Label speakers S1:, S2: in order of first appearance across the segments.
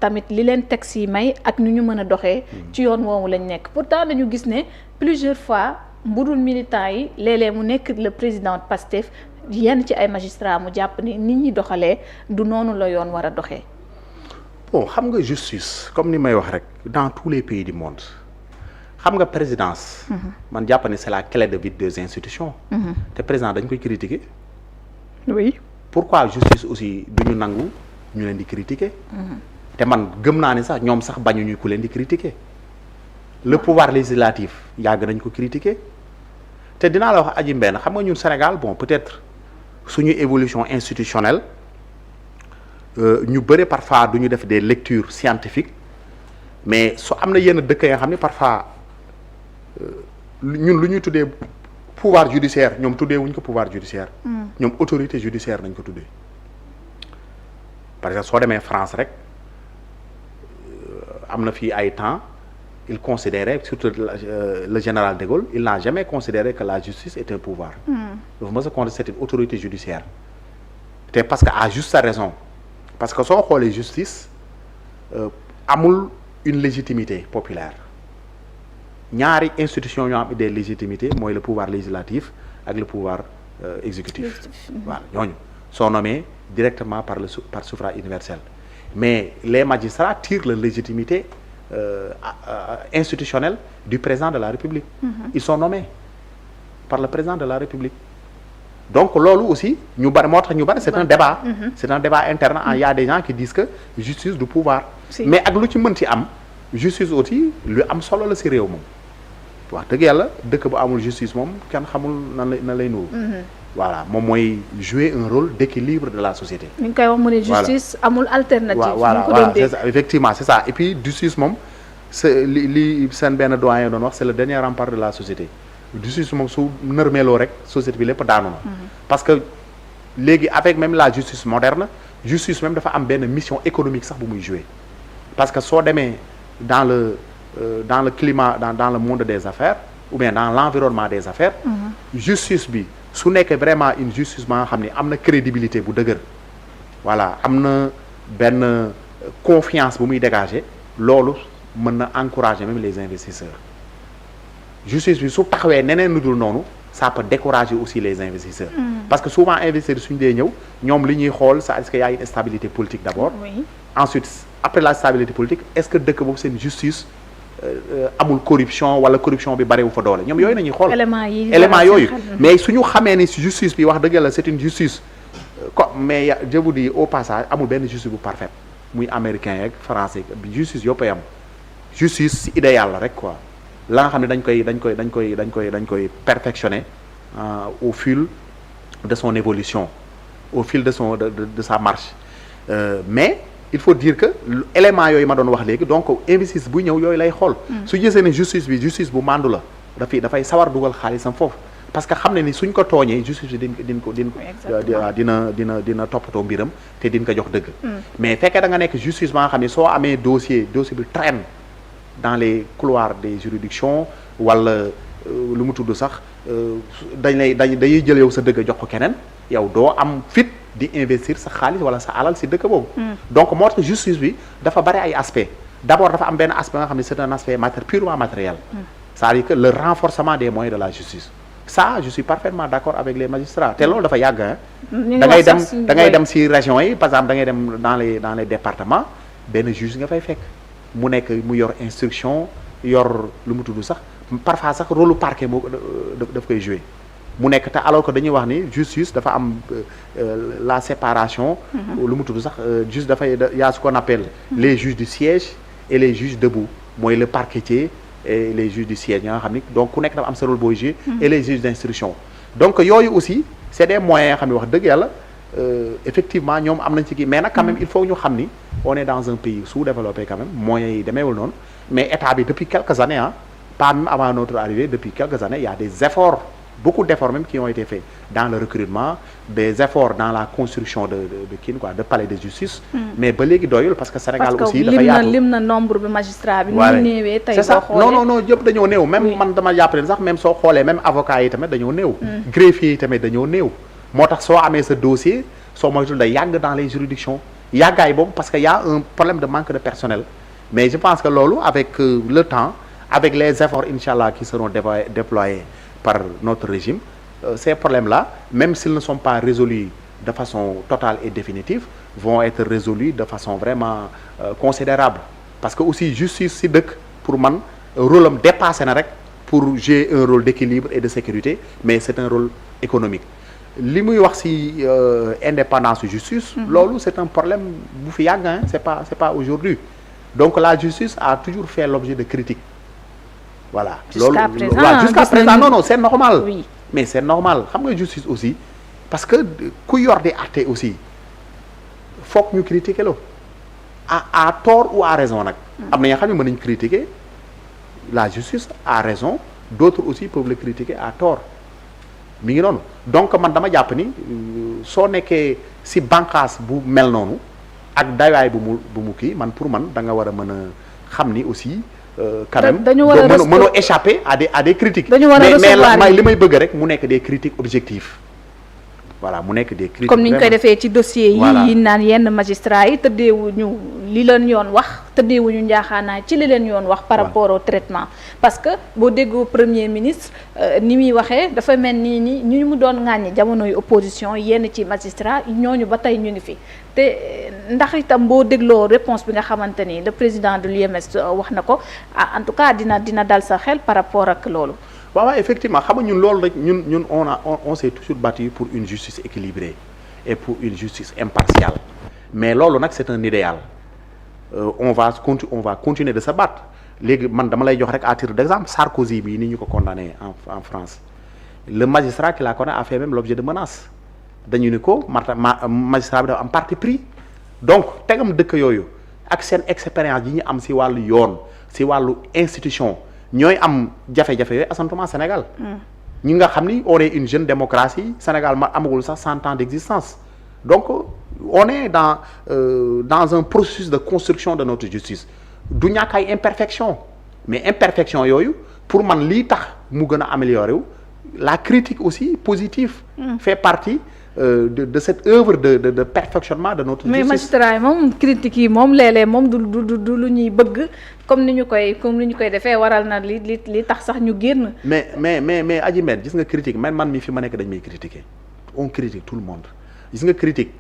S1: tamit li leen texte yi may ak nu ñu mën a doxee ci yoon woowu lañ nekk pourtant dañu gis ne plusieurs fois mbudul militants yi léeg-léeg mu nekk le président de Pastef yenn ci ay magistrats mu jàpp ni nit ñi doxalee du noonu la yoon war a doxee.
S2: bon xam nga justice comme ni may wax rek dans tous les pays du monde xam nga présidence. man jàpp ne c'est la clé de voûte des institutions. te président dañ koy critiquer.
S1: oui.
S2: pourquoi justice aussi du ñu nangu ñu leen di critiquer. te man gëm naa ne sax ñoom sax bañuñu ku leen di critiquer le pouvoir législatif yàgg nañ ko critiquer te dinaa la wax aji mbenn xam nga ñun Sénégal bon peut-être suñu évolution institutionnelle ñu bëre parfois du ñu def des lectures scientifiques mais su am na yenn dëkk nga xam ne parfois ñun lu ñuy tuddee pouvoir judiciaire ñoom tuddee wuñ ko pouvoir judiciaire ñoom autorité judiciaire nañ ko tuddee par exemple soo demee France rek am na fii ay temps il considérait surtout le général de Gaulle il n'a jamais considéré que la justice est un pouvoir dafa mës a considérer c'est une autorité judiciaire te parce que à juste raison parce que soo xoolee justice amul une légitimité populaire ñaari institution ñoo am des légitimités mooy le pouvoir législatif ak le pouvoir exécutif voilà ñooñu sont nommés directement par suffrage universel mais les magistrats tirent la légitimité institutionnelle du président de la République. Ils sont nommés par le président de la République. Donc loolu aussi ñu bari moo tax ñu bari c'est un débat. C'est un débat interne. Il y a des gens qui disent que justice du pouvoir. mais ak lu ci mën ci am justice aussi lu am solo la ci réew moom. wax dëgg yàlla dëkk bu amul justice moom kenn xamul nan lay nuru. voilà moom mooy jouer un rôle d'équilibre de la société.
S1: ni nga koy wax mu ne justice amul alternative.
S2: voilà c'est ça effectivement c'est ça et puis justice moom c'est li seen benn doyen doon wax c'est le dernier rempart de la société. justice moom su nërmeeloo rek société bi lépp daanu na. parce que léegi avec même la justice moderne justice même dafa am benn mission économique sax bu muy jouer parce que soo demee dans le climat dans le monde des affaires ou bien dans l'environnement des affaires. justice bi. su nekkee vraiment une justice ba nga xam ne am na crédibilité bu dëgër voilà am na benn confiance bu muy dégager loolu mën na encourager même les investisseurs justice bi su taxawee neneen lu dul noonu ça peut décourager aussi les investisseurs parce que souvent investisseurs suñu dee ñëw ñoom li ñuy xool ça est-ce qu'il y a une stabilité politique d'abord ensuite après la stabilité politique est-ce que dëkk boobu seen justice amul corruption wala corruption bi bariwu fa doole ñoom yooyu nañuy xool éléments yooyu mais suñu xamee ni justice bi wax dëgg la c'est une justice mais je vous dis au passage amul benn justice bu parfaite muy américain yeeg français bi justice yëpp a am justice ci idéal la rek quoi la nga xam ne dañ koy perfectionner au fil de son évolution au fil de sa marche mais il faut dire que élément yooyu ma doon wax léegi donc investisseur bu ñëw yooyu lay xool su gisee ne justice bi justice bu mandu la dafay sawar dugal xaalisam foofu parce que xam ne ni suñ ko tooñee justice bi dina toppatoo mbiram te din ko jox dëgg mais fekkee da nga nekk justice ba nga xam ne soo amee dossier bi traîne dans les couloirs des juridictions wala lu mu tudd sax dañuy jël yow sa dëgg jox ko keneen yow doo am fit di investir sa xaalis wala sa alal si dëkk boobu donc moo tax justice bi dafa bari ay aspects d'abord dafa am benn aspect nga xam ne c'est un aspect purement matériel c'est-à-dire que le renforcement des moyens de la justice ça je suis parfaitement d'accord avec les magistrats te loolu dafa yàgg da ngay dem si régions yi par exemple da ngay dem dans les départements benn juge nga fay fekk mu yor instruction yor lu mu tudd sax parfois sax rôle parquet moo daf koy jouer mu nekk te alors que dañuy wax ni justice dafa am la séparation lu mu tudd sax juste dafay y'a ce qu'on appelle les juges du siège et les juges debout mooy le parquetier et les juges du siège ñoo nga xam ni donc ku nekk dafa am sa rôle booy jouer et les juges d'instruction donc yooyu aussi c'est des moyens yoo xam ne wax dëgg yàlla effectivement ñoom am nañ ci kii mais nag quand même il faut ñu xam ni on est dans un pays sous-développé quand même moyens yi demeewul noonu mais état bi depuis quelques années pas même avant notre arrivée depuis quelques années il y a des efforts beaucoup d'efforts même qui ont été faits dans le recrutement des efforts dans la construction de palais de justice mais ba léegi doyul parce que Sénégal aussi dafa yaatu
S1: lim na nombre bi magistrat bi
S2: ñu
S1: néewee tey
S2: c'est ça non yëpp dañoo néew même man dama jàpp ne sax même soo xoolee même avocats yi tamit dañoo néew greffiers yi tamit dañoo néew moo tax soo amee sa dossier soo moytul day yàgg dans les juridictions yàggaay boobu parce que y a un problème de manque de personnel mais je pense que loolu avec le temps avec les efforts inchallah qui seront déployés par notre régime ces problèmes-là même s'ils ne sont pas résolus de façon totale et définitive vont être résolus de façon vraiment considérable parce que aussi justice ci dëkk pour man rôle am dépassé na rek pour jouer un rôle d'équilibre et de sécurité mais c'est un rôle économique li muy wax ci indépendance justice loolu c'est un problème bu fi yàgg hein c'est pas aujourd'hui donc la justice a toujours fait l'objet de critiques voilà loolu jusqu'à présent non c'est normal oui. Mais c'est normal xam nga justice aussi parce que ku yor di àtte aussi foog ñu critiquer lo à tort ou à raison nag am na ñoo xam ne mën nañu critiquer la justice à raison d'autres aussi peuvent le critiquer à tort mi ngi noonu donc man dama jàpp ni soo nekkee ci bànqaas bu mel noonu ak dayaay bu mu kii man pour man da nga war a mën a xam ni aussi quand même mënoo échapper à des critiques mais li may bëgg rek mu nekk des critiques objectives voilà mu nekk des critiques
S1: comme ni ñu koy defee ci dossier yi naan yenn magistrats yi tëddeewuñu li leen yoon wax tëddeewuñu njaaxaanaay ci li leen yoon wax par rapport au traitement parce que boo déggoo premier ministre ni muy waxee dafa mel ni ñu mu doon ŋàññi jamonoy opposition yenn ci magistrats ñooñu ba tey ñu ngi fi te ndax itam boo dégloo réponse bi nga xamante ni le président de l'UMS wax na ko en tout cas dina dal sa xel par rapport ak loolu
S2: waaw effectivement xam nga ñun loolu rek ñun on s'est toujours battu pour une justice équilibrée et pour une justice impartiale mais loolu nag c'est un idéal on va continuer de se battre léegi man dama lay jox rek à titre d'exemple Sarkozy bi ni ñu ko condamné en France le magistrat qui l'a condamné a fait même l'objet de menaces dañu ni ko magistrat bi dafa am parti pris donc tegam dëkk yooyu ak seen expérience yi ñu am ci wàllu yoon ci wàllu institution ñooy am jafe-jafe yooyu assentement Sénégal ñi nga xam ni on est une jeune démocratie Sénégal ma amagul sax 100 ans d'existence donc on est dans un processus de construction de notre justice du ñàkk ay imperfection mais imperfection yooyu pour man lii tax mu gën a améliorer wu la critique aussi positive fait partie de cette œuvre de perfectionnement de notre justice.
S1: mais magistrat yi moom critique yi moom léeg-léeg moom du lu ñuy bëgg comme ni ñu koy defee waral na li tax sax ñu génn.
S2: mais Adji Mbène gis nga critique man mi fi ma nekk dañ may critiquer on critique tout le monde gis nga critique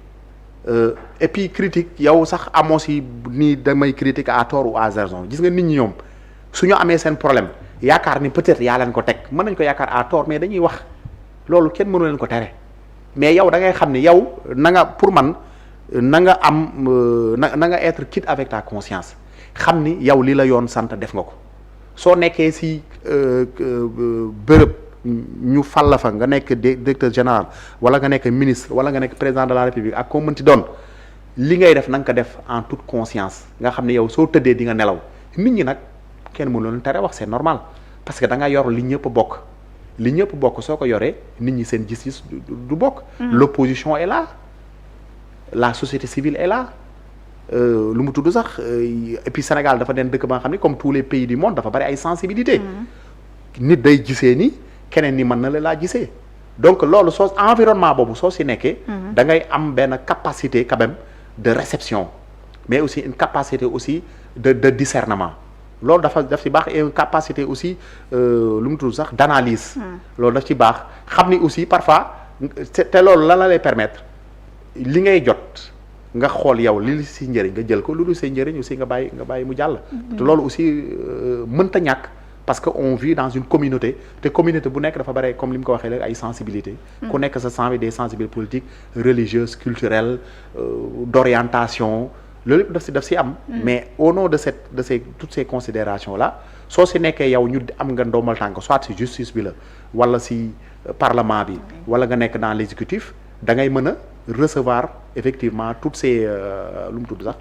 S2: et puis critique yow sax amoo si nii damay critique à tort ou à raison gis nga nit ñi ñoom su ñu amee seen problème yaakaar ni peut-être yaa leen ko teg mën nañ ko yaakaar à tort mais dañuy wax loolu kenn mënu leen ko tere. mais yow da ngay xam ni yow na nga pour man na nga am na nga être quitte avec ta conscience xam ni yow li la yoon sant def nga ko soo nekkee ci bërëb ñu fal la fa nga nekk directeur général wala nga nekk ministre wala nga nekk président de la république ak ko mënti doon li ngay def na nga ko def en toute conscience nga xam ni yow soo tëddee di nga nelaw nit ñi nag kenn mënu leen tere wax c'est normal parce que da nga yor li ñëpp bokk. li ñëpp bokk soo ko yoree nit ñi seen gis-gis du bokk. L'opposition est là la société civile est là lu mu tudd sax et puis Sénégal dafa den dëkk ba nga xam ne comme tous les pays du monde dafa bari ay sensibilité nit day gisee ni keneen ni mën na la laa gisee donc loolu soo environnement boobu soo si nekkee da ngay am benn capacité quand même de réception mais aussi une capacité aussi de discernement loolu daf ci baax et une capacité aussi lu mu tudd sax d'analyse loolu daf ci baax xam ni aussi parfois te loolu lan la lay permettre li ngay jot nga xool yow li ci njëriñ nga jël ko lu dul say njëriñ aussi nga bàyyi mu jàll te loolu aussi mënta ñàkk parce que on vit dans une communauté te communauté bu nekk dafa bare comme li mu ko waxee léegi ay sensibilité ku nekk sa sensibilité des sensibilités politiques religieuses culturelles d'orientation loolu yëpp daf si am mais au nom de toutes ces considérations là soo si nekkee yow ñu am nga ndombal tànk soit si justice bi la wala si parlement bi wala nga nekk dans l'exécutif da ngay mën a recevoir effectivement toutes ces lu mu tudd sax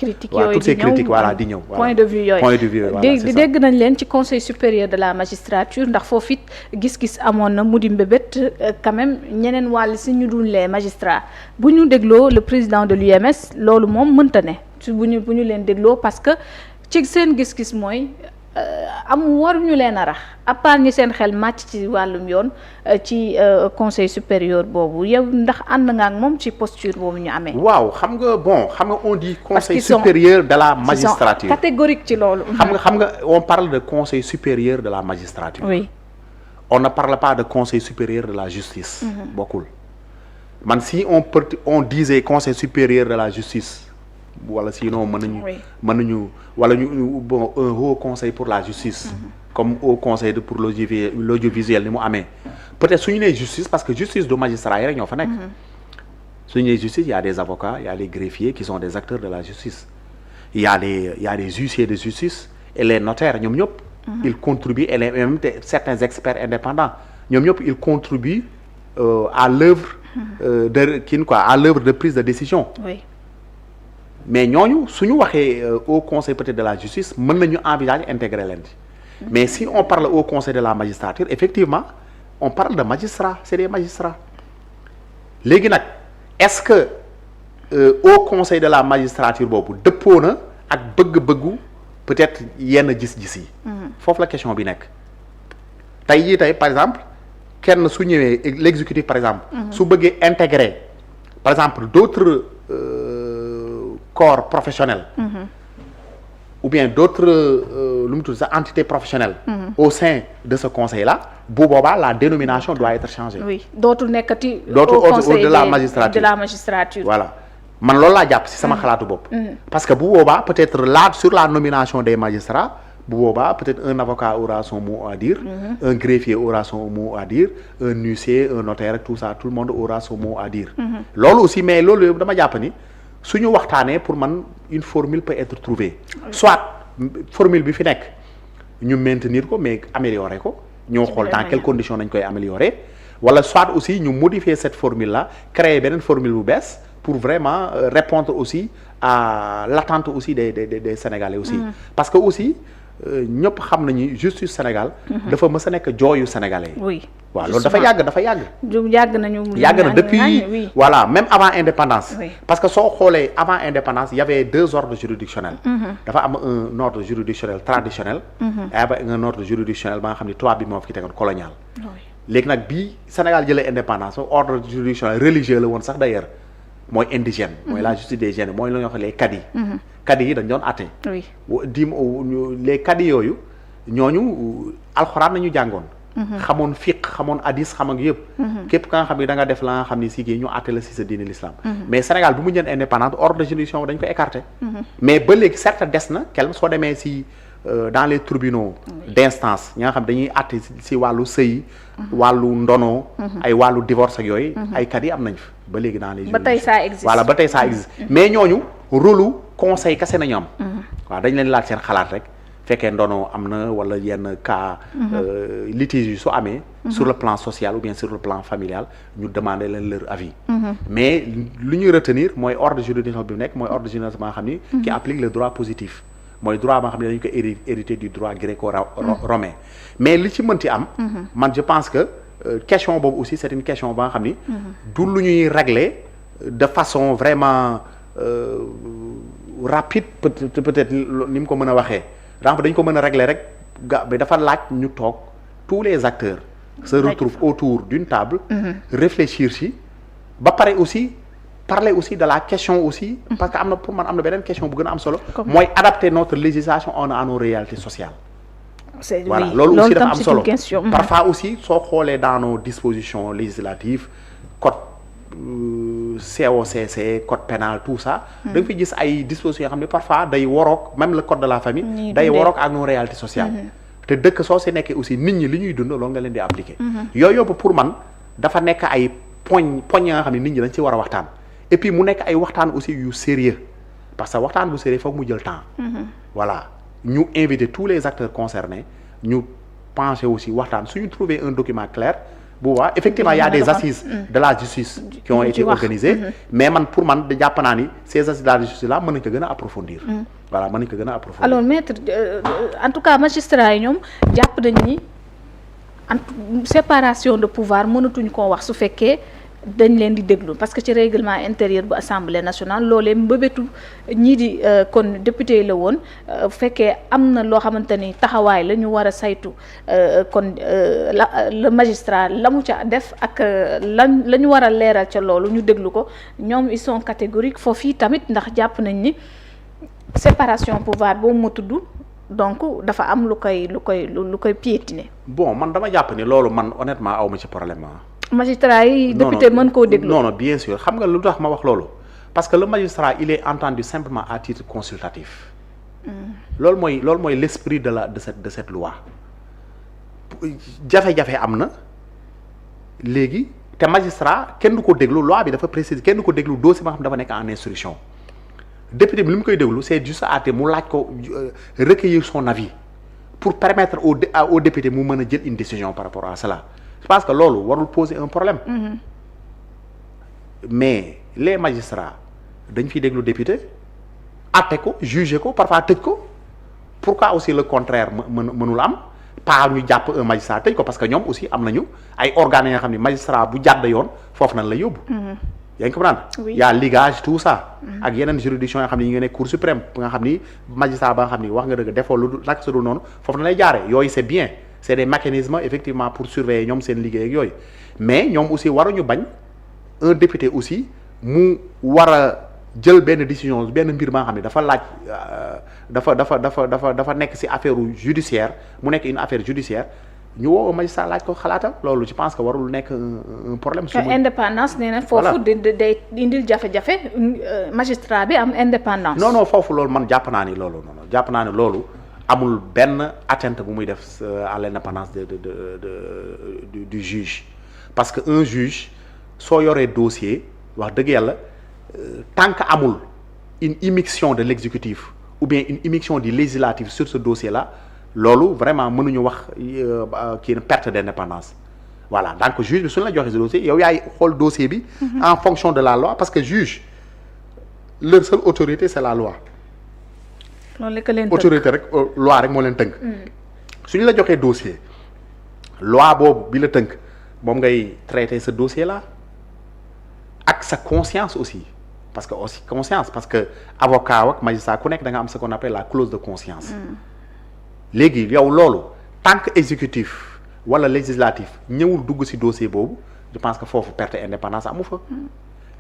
S2: toutes ces critiques voilà di ñëw
S1: point de vue yooyu dégg nañ leen ci conseil supérieur de la magistrature ndax foofu it gis-gis amoon na mu di mbébét quand même ñeneen wàll si ñu dul les magistrats bu ñu dégloo le président de l'UMS loolu moom mënta ne bu ñu leen dégloo parce que ci seen gis-gis mooy waruñu leen a rax à part ñi seen xel màcc ci wàllum yoon ci conseil supérieur boobu yow ndax ànd nga ak moom ci posture boobu ñu amee.
S2: waaw xam nga on dit conseil supérieur de la magistrature.
S1: catégorique ci loolu.
S2: xam nga on parle de conseil supérieur de la magistrature.
S1: oui.
S2: On ne parle pas de conseil supérieur de la justice. bokkul man si on disait conseil supérieur de la justice wala sinon mën nañu wala ñu bon un haut conseil pour la justice. comme haut conseil pour l'audiovisuel ni mu amee. peut-être su ñu nee justice parce que justice du magistrat yi rek ñoo fa nekk. su ñu nee justice il y a des avocats il y a les greffiers qui sont des acteurs de la justice. il y a des huissiers de justice et les notaires ñoom ñëpp. ils contribuent et même certains experts indépendants ñoom ñëpp ils contribuent à l'œuvre à l'œuvre de prise de décision. Oui. Mais ñooñu suñu waxee au conseil peut-être de la justice mën nañu envisager intégrer leen ci. Mais si on parle au conseil de la magistrature effectivement on parle de magistrats c'est des magistrats. léegi nag est-ce que au conseil de la magistrature boobu dëppoo na ak bëgg-bëggu peut-être yenn gis-gis yi. foofu la question bi nekk. tey par exemple kenn su ñëwee l'exécutif par exemple. su bëggee intégrer par exemple d'autres corps professionnels. ou bien d'autres lu mu tudd sax entités professionnelles. au sein de ce conseil là bu boobaa la dénomination doit être changée.
S1: oui dootul nekkati.
S2: au conseil de la magistrature
S1: voilà.
S2: man loolu laa jàpp ci sama xalaatu bopp. parce que bu boobaa peut-être là sur la nomination des magistrats bu boobaa peut-être un avocat aura son mot à dire. un greffier aura son mot à dire un huissier un notaire tout ça tout le monde aura son mot à dire. loolu aussi mais loolu dama jàpp ni suñu waxtaanee pour man une formule peut être trouvée. soit formule bi fi nekk ñu maintenir ko mais améliorer ko. ñoo xool dans quelles conditions nañ koy améliorer. wala soit aussi ñu modifier cette formule là créer beneen formule bu bees. pour vraiment répondre aussi à l'attente aussi des Sénégalais aussi. Parce que aussi ñëpp xam nañu justice Sénégal. dafa mës a nekk jooyu Sénégalais yi.
S1: oui
S2: waaw loolu dafa yàgg. yàgg na depuis voilà même avant indépendance. Oui. Parce que soo xoolee avant indépendance il y avait deux ordres juridictionnels. dafa am un ordre juridictionnel traditionnel. et un ordre juridictionnel ba nga xam ne tubaab bi moo fi tegoon colonial. léegi nag bii Sénégal jëlee indépendance ordre juridictionnel religieux la woon sax d'ailleurs. mooy indigène. mooy la justice des gènes mooy la ñuy wax les cadis. cadis yi dañ doon àtte. oui les cadis yooyu ñooñu alxuraan nañu jàngoon. xamoon fiqh xamoon hadis xam ak yëpp. képp ka nga xam ne da nga def la nga xam ne si ñu àtte la si sa diine l'islam. mais Sénégal bu mu jënd indépendance ordre de juridiction dañ ko écarté. mais ba léegi certes des na quelque soo demee si dans les tribunaux d'instance ñi nga xam dañuy àtte si wàllu sëy. wàllu ndono. ay wàllu divorce ak yooyu. ay cadis am nañ fi. ba léegi dans les
S1: ba tey ça existe
S2: voilà ba tey ça existe mais ñooñu rôle conseil kese nañu am. waaw dañ leen laaj seen xalaat rek fekkee ndono am na wala yenn cas litige yu su amee. sur le plan social ou bien sur le plan familial ñu demander leen leur avis. mais lu ñuy retenir mooy ordre juridiction bi nekk mooy ordre juridiction ba nga xam ni. qui applique le droit positif. mooy droit ba nga xam ne dañu ko hérité du droit gréco-romain mais li ci mënti am. man je pense que. question boobu aussi c'est une question ba nga xam ni. du lu ñuy régler de façon vraiment rapide peut-être ni mu ko mën a waxee donc dañ ko mën a régler rek bi dafa laaj ñu toog tous les acteurs se retrouvent autour d'une table. réfléchir ci ba pare aussi parler aussi de la question aussi. parce que am na pour man am na beneen question bu gën a am solo. mooy adapter notre législation à nos réalités sociales. voilà loolu aussi dafa am solo parfois aussi soo xoolee dans nos dispositions législatives code COCC code pénal tout ça. da nga fi gis ay dispositions yoo xam ne parfois day waroog même le code de la famille. day waroog ak nos réalités sociales. te dëkk soo si nekkee aussi nit ñi li ñuy dund loolu nga leen di appliquer. yooyu yëpp pour man dafa nekk ay poñ ya nga xam ne nit ñi dañ ci war a waxtaan. et puis mu nekk ay waxtaan aussi yu sérieux parce que waxtaan bu sérieux foog mu jël temps. voilà. ñu inviter tous les acteurs concernés ñu pencher aussi waxtaan suñu trouver un document clair bu boobaa effectivement il y a des assises de la justice qui ont été organisées mais man pour man da jàpp naa ni ces assises de la justice là mën nañu ko gën a approfondir. voilà mën nañu ko gën a approfondir.
S1: alors maître en tout cas magistrats yi ñoom jàpp nañ ni séparation de pouvoir mënatuñ koo wax su fekkee dañ leen di déglu parce que ci règlement intérieur bu assemblée nationale loolee mbëbëtu ñii di kon député yi la woon fekkee am na loo xamante ni taxawaay la ñu war a saytu kon le magistrat la mu ca def ak la ñu war a leeral ca loolu ñu déglu ko ñoom ils sont catégoriques foofu tamit ndax jàpp nañ ni séparation pouvoir boobu ma tudd donc dafa am lu koy piétiner.
S2: bon man dama jàpp ni loolu man honnêtement aw ma ci problème
S1: magistrat yi député mën koo déglu.
S2: non bien sûr xam nga lu tax ma wax loolu parce que le magistrat il est entendu simplement à titre consultatif. loolu mooy l'esprit de cette loi. jafe-jafe am na léegi te magistrat kenn du ko déglu loi bi dafa préciser kenn du ko déglu dossier ba xam dafa nekk en instruction député bi li mu koy déglu c'est juste àtte mu laaj ko recueillir son avis pour permettre au député mu mën a jël une décision par rapport à cela. je pense que loolu warul poser un problème. mais les magistrats dañ fiy déglu député àtte ko juger ko parfois tëj ko pourquoi aussi le contraire mënul am pas ñu jàpp un magistrat tëj ko parce que ñoom aussi am nañu ay organes yi nga xam ne magistrat bu jàdd yoon foofu nan la yóbbu. yaa ngi comprendre.
S1: oui
S2: y a ligage tout ça. ak yeneen juridiction yoo xam ne ñu ngi nekk cour suprême nga xam ni magistrat ba nga xam ni wax nga dëgg defoo lu nag su dul noonu foofu na lay jaaree yooyu c'est bien. c'est des mécanismes effectivement pour surveiller ñoom seen liggéey ak yooyu mais ñoom aussi waruñu bañ un député aussi mu war a jël benn décision benn mbir maa xam ne dafa laaj dafa nekk ci affaire judiciaire mu nekk une affaire judiciaire ñu woo magistrat laaj ko xalaatam loolu je pense que warul nekk un problème. su
S1: indépendance nee na foofu day indil jafe-jafe magistrat bi am indépendance.
S2: non foofu loolu man jàpp naa ni loolu. amul benn atteinte bu muy def à l'indépendance du juge parce que un juge soo yoree dossier wax dëgg yàlla tant que amul une immixtion de l'exécutif ou bien une immixtion du législatif sur ce dossier là loolu vraiment mënuñu wax kii perte d'indépendance voilà donc juge bi suñu la joxee ce dossier yow yaay xool dossier bi en fonction de la loi parce que juge leur seule autorité c'est la loi. autorité rek loi rek moo leen tënk. suñu la joxee dossier loi boobu bi la tënk moom ngay traiter ce dossier là ak sa conscience aussi parce que aussi conscience parce que avocat ak magistrat ku nekk da nga am ce qu'on appelle la clause de conscience. léegi yow loolu tant que exécutif wala législatif ñëwul dugg ci dossier boobu je pense que foofu perte indépendance amu fa.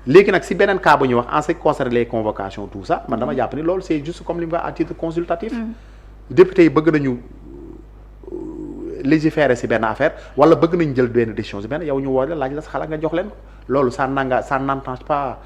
S2: léegi nag si beneen cas bu ñuy wax en ce qui concerne les convocations tout ça man dama jàpp ni loolu c'est juste comme li mu wax à titre consultatif. député yi bëgg nañu légiférer si benn affaire wala bëgg nañu jël benn décision si benn yow ñu woo la laaj la sa xalaat nga jox leen loolu ça n'engage pas